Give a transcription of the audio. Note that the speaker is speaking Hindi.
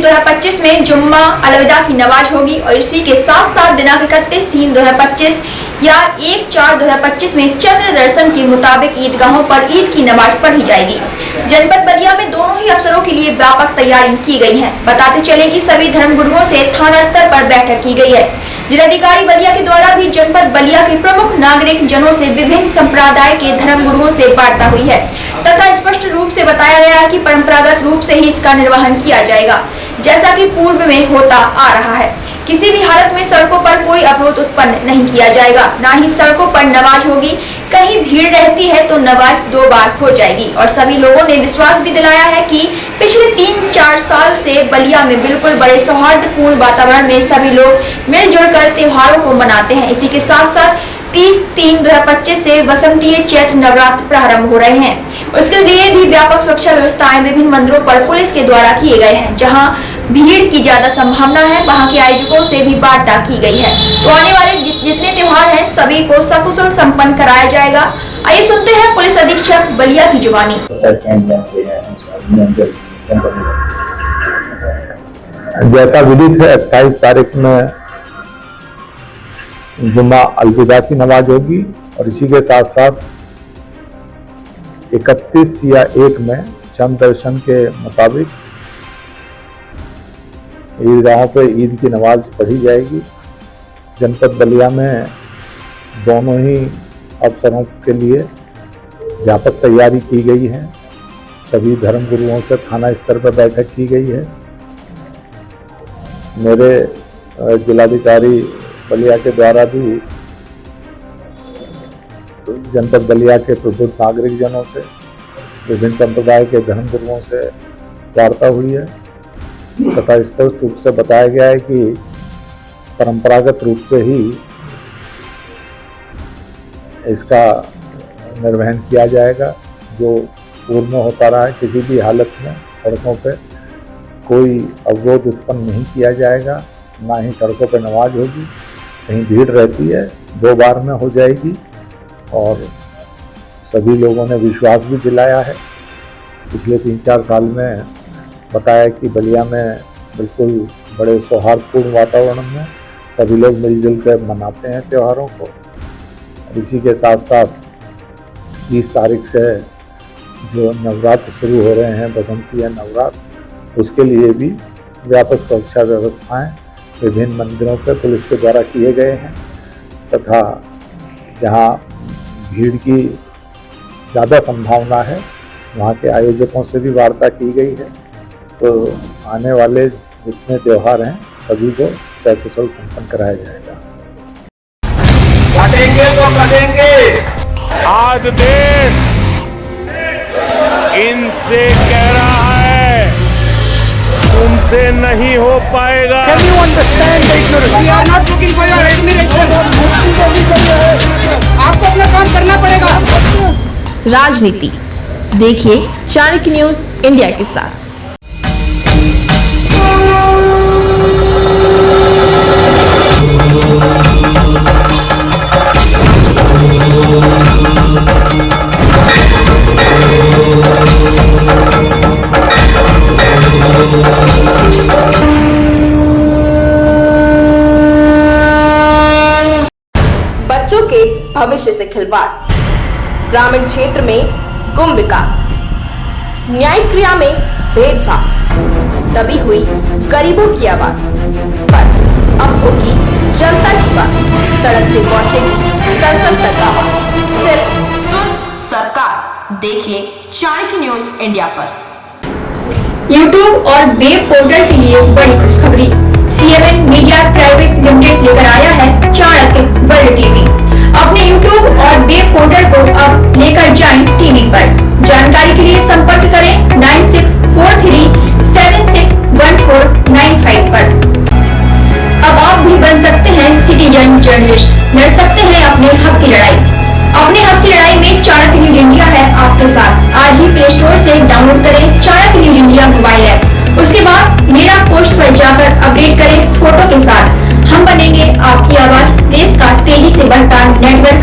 3/3/2025 में जुम्मा अलविदा की नमाज होगी और इसी के साथ साथ दिनांक 31/3/2025 या 1/4/2025 में चंद्र दर्शन के मुताबिक ईदगाहों पर ईद की नमाज पढ़ी जाएगी। जनपद बलिया में दोनों ही अवसरों के लिए व्यापक तैयारी की गई है। बताते चले कि सभी धर्मगुरुओं से थाना स्तर पर बैठक की गई है। जिलाधिकारी बलिया के द्वारा भी जनपद बलिया के प्रमुख नागरिक जनों से विभिन्न संप्रदाय के धर्मगुरुओं से वार्ता हुई है तथा स्पष्ट रूप से बताया गया है कि परंपरागत रूप से ही इसका निर्वहन किया जाएगा, जैसा कि पूर्व में होता आ रहा है। किसी भी हालत में सड़कों पर कोई अवरोध उत्पन्न नहीं किया जाएगा, ना ही सड़कों पर नमाज होगी। कहीं भीड़ रहती है तो नमाज 2 बार हो जाएगी। और सभी लोगों ने विश्वास भी दिलाया है कि पिछले 3-4 साल से बलिया में बिल्कुल बड़े सौहार्दपूर्ण वातावरण में सभी लोग मिलजुल कर त्योहारों को मनाते हैं। इसी के साथ साथ 30/3/2025 से वसंतीय चैत्र नवरात्र प्रारंभ हो रहे हैं। उसके लिए भी व्यापक सुरक्षा व्यवस्थाएं विभिन्न मंदिरों पर पुलिस के द्वारा किए गए हैं। जहां भीड़ की ज्यादा संभावना है, वहां के आयोजकों से भी वार्ता की गई है। तो आने वाले जितने त्योहार हैं सभी को सकुशल संपन्न कराया जाएगा। आइए सुनते हैं पुलिस अधीक्षक बलिया की जुबानी। जैसा विदित है 28 तारीख में जुम्मा अलविदा की नमाज होगी और इसी के साथ साथ 31 या 1 में चंद्र दर्शन के मुताबिक ईदगाहों पे ईद की नमाज पढ़ी जाएगी। जनपद बलिया में दोनों ही अवसरों के लिए व्यापक तैयारी की गई है। सभी धर्म गुरुओं से थाना स्तर पर बैठक की गई है। मेरे जिलाधिकारी बलिया के द्वारा भी जनपद बलिया के प्रबुद्ध नागरिक जनों से विभिन्न संप्रदाय के धर्म गुरुओं से वार्ता हुई है तथा स्पष्ट रूप से बताया गया है कि परंपरागत रूप से ही इसका निर्वहन किया जाएगा, जो पूर्व में होता रहा है। किसी भी हालत में सड़कों पर कोई अवरोध उत्पन्न नहीं किया जाएगा, ना ही सड़कों पर नमाज होगी। कहीं भीड़ रहती है 2 बार में हो जाएगी और सभी लोगों ने विश्वास भी दिलाया है। पिछले 3-4 साल में बताया कि बलिया में बिल्कुल बड़े सौहार्दपूर्ण वातावरण में सभी लोग मिलजुल कर मनाते हैं त्योहारों को। इसी के साथ साथ 30 तारीख से जो नवरात्र शुरू हो रहे हैं, बसंती नवरात्र, उसके लिए भी व्यापक सुरक्षा व्यवस्थाएं विभिन्न मंदिरों पर पुलिस के द्वारा किए गए हैं तथा जहां भीड़ की ज़्यादा संभावना है वहां के आयोजकों से भी वार्ता की गई है। तो आने वाले जितने त्योहार हैं सभी को सकुशल संपन्न कराया जाएगा। कटेंगे तो कटेंगे। आज देश इनसे कह रहा है तुमसे नहीं हो पाएगा। Can you understand the ignorance? We are not looking for your admiration. आपको अपना काम करना पड़ेगा। राजनीति देखिए चाणक्य न्यूज इंडिया के साथ। बच्चों के भविष्य से खिलवाड़, ग्रामीण क्षेत्र में गुम विकास, न्यायिक क्रिया में भेदभाव, दबी हुई गरीबों की आवाज पर अब होगी जनता की बात। सड़क से पहुंचेगी संसद तक आवाज। सिर्फ सुन सरकार, देखिए चाणक्य न्यूज इंडिया पर। YouTube और वेब पोर्टल के लिए बड़ी खुशखबरी। CMN मीडिया प्राइवेट लिमिटेड लेकर आया है चाणक्य वर्ल्ड टीवी। अपने YouTube और वेब पोर्टल को अब लेकर जाएं टीवी पर। जानकारी के लिए संपर्क करें 9643761495 पर। अब आप भी बन सकते हैं सिटीजन जर्नलिस्ट, लड़ सकते हैं अपने हक की लड़ाई। अपने हक की लड़ाई में चाणक्य न्यूज इंडिया है आपके साथ। आज ही प्ले स्टोर से डाउनलोड करें Chanakya news India mobile app. उसके बाद मेरा पोस्ट पर जाकर अपडेट करें फोटो के साथ। हम बनेंगे आपकी आवाज, देश का तेजी से बढ़ता नेटवर्क